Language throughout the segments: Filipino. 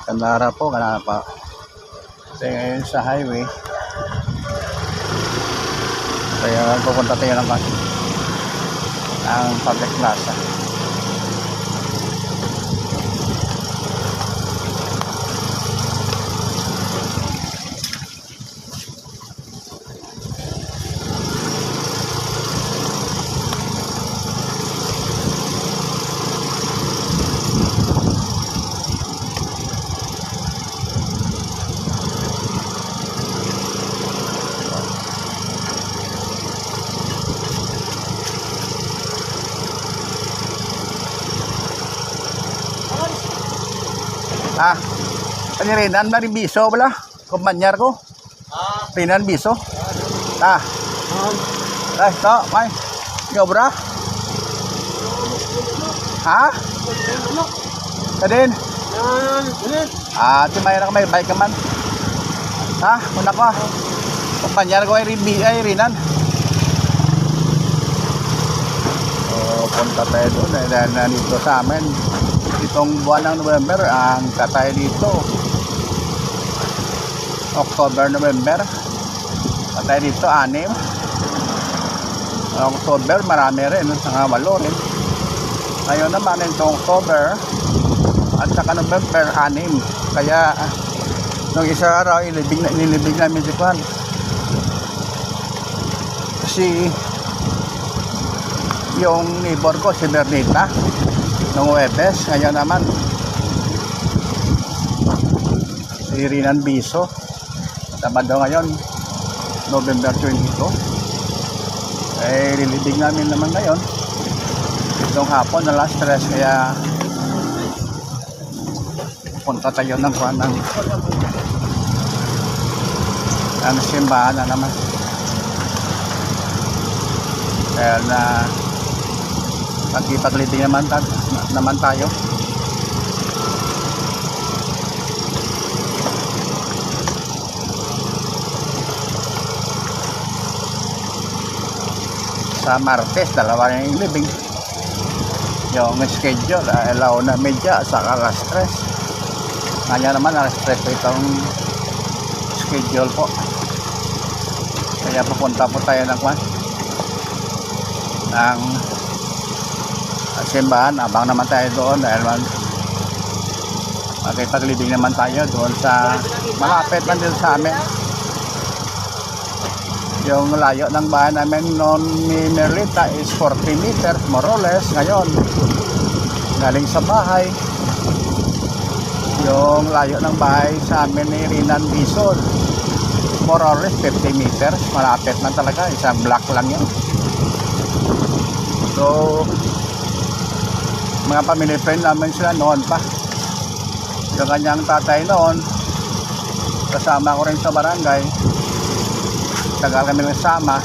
Kandara po, kanana pa. Kasi ngayon sa highway. Kaya pupunta tayo ng ang public plaza. Ah, ano Renan na rin biso wala? Kumpanyar ko. Renan biso. Ah. Ay, to, may. Ikaw bra? Ha? Kadin? Ah, timay na may bike ka man. Ha? Una ko. Kumpanyar ko ay Renan. Oh, punta tayo doon. Dahil nandito sa amin. Itong buwan ng November ang katay dito October, November katay dito 6. October marami rin, mga 8 rin. Ngayon naman itong October at saka November 6. Kaya nung isa araw nilibig namin si Juan kasi yung neighbor ko si Bernita nung Webes. Ngayon naman si Renan Biso. Sabado ngayon November 22. Eh lilibig namin naman ngayon itong hapon na last stress. Kaya punta tayo ng simbahan na naman. Kaya na magkipaglibing naman tayo. Sa Martes, dalawa yung libing. Yung schedule, alaw na medya sa alas 3. Ngayon naman alas 3 po itong schedule po. Kaya pupunta po tayo ng simbahan. Abang naman tayo doon dahil magkipaglibing naman tayo doon sa malapit man din sa amin. Yung layo ng bahay namin noon ni Merlita is 40 meters more or less. Ngayon galing sa bahay, yung layo ng bahay sa amin ni Renan Bison more or less 50 meters. Malapit na talaga, isang block lang yun. So mga family friend namin sila noon pa. Yung kanyang tatay noon kasama ko rin sa barangay. Tagal kami nagsama.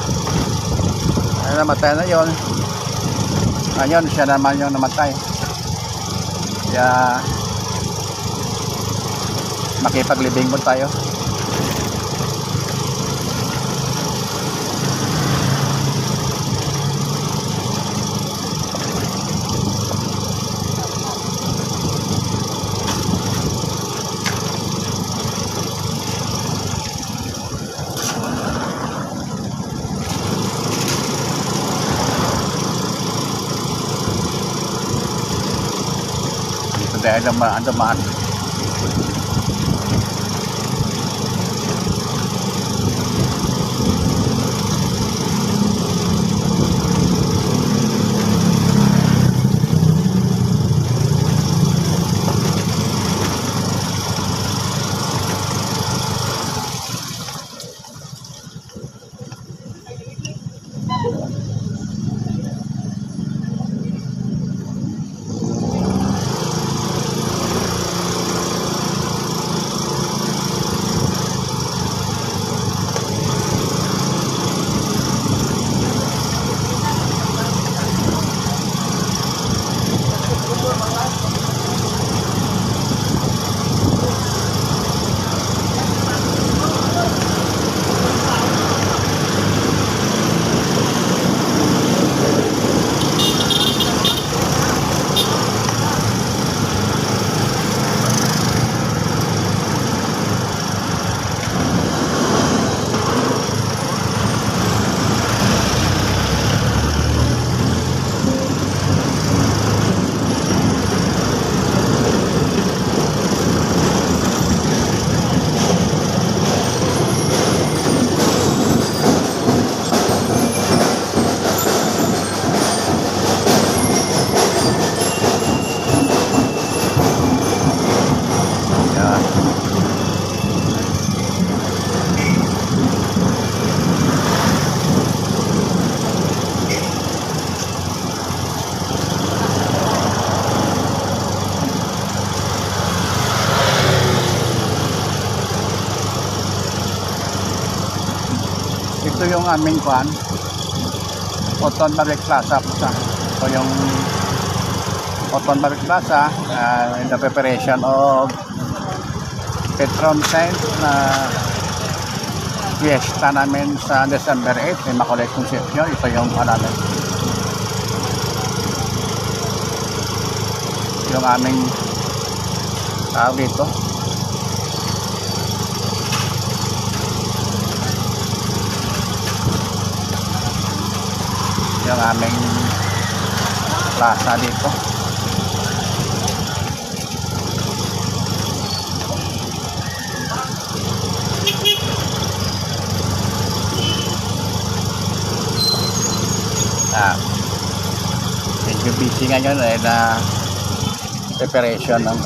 Ay, namatay na yon. Ngayon siya naman yung namatay. Kaya makipaglibing mo tayo. Dahil dumaan. Ito yung aming kwan. Oton Barrick Plaza po sa. Ito yung Oton Barrick Plaza in the preparation of Petron Saint na fiesta namin sa December 8, Immaculate Conception. Ito yung namin. Yung aming tao dito. Yung aming plaza dito. Medyo busy ngayon na preparation ng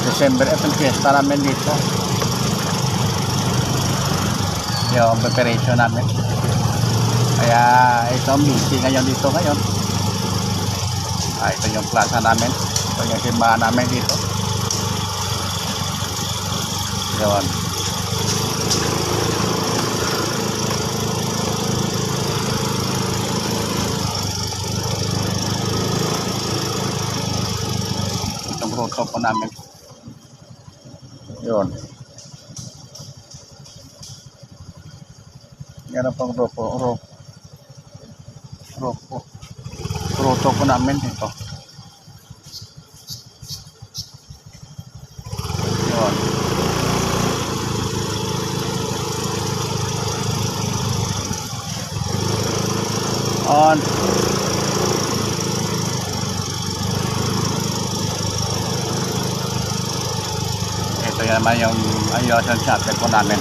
December 8 ang fiesta namin dito. Yung preparation namin. Kaya ito ang busy ngayon dito ngayon. Ito yung plaza namin. Ito yung simbahan namin dito. Yun. Grupo po namin. Yun. Yan ang pang grupo. Grupo po namin ito. Yun. On. Ito naman yung ayos ang chapter po namin.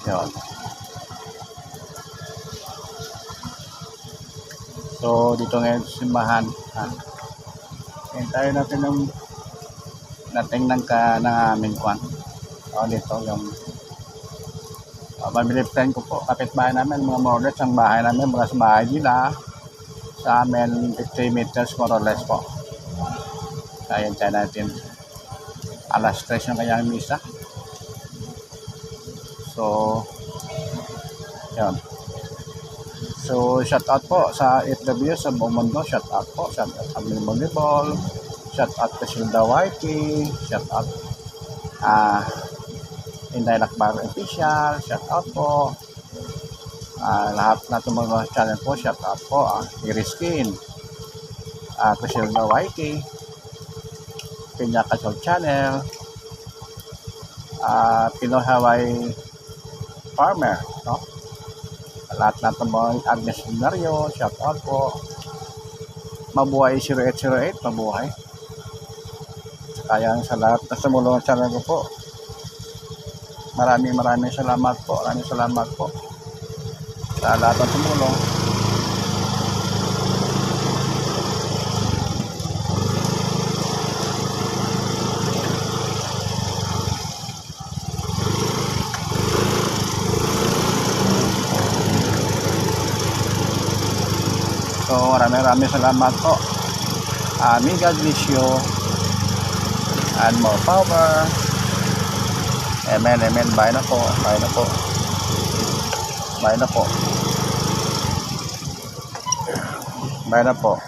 Yun. So dito ngayon simbahan. Hintayin natin ng natingnan ka ng aming kwan. Dito yung family friend ko po, kapitbahay namin, mga more or less ang bahay namin, mga sa bahay nila sa amin 50 meters more or less po. Kaya hintayin natin alas 3 yung kanyang misa. So yun. So, shout out po sa FW sa buong mundo. Shout out po. Shout out sa Volleyball. Shout out sa Silda Whitey. Shout out Inday Lakbar Official. Shout out po. Lahat na itong mga channel po. Shout out po. Iriskin. Silda Whitey. Pinya Kasol Channel. Pinoy Hawaii Farmer. No? Lahat na itong mga Agnes Seminario, shout out po. Mabuhay 0808, mabuhay. Kaya sa lahat na sumulong ng channel ko po. Maraming salamat po. Maraming salamat po sa lahat ng sumulong. So maraming salamat po. May God bless you and more power. Amen, amen. Bye na po. Bye na po. Bye na po. Bye na po.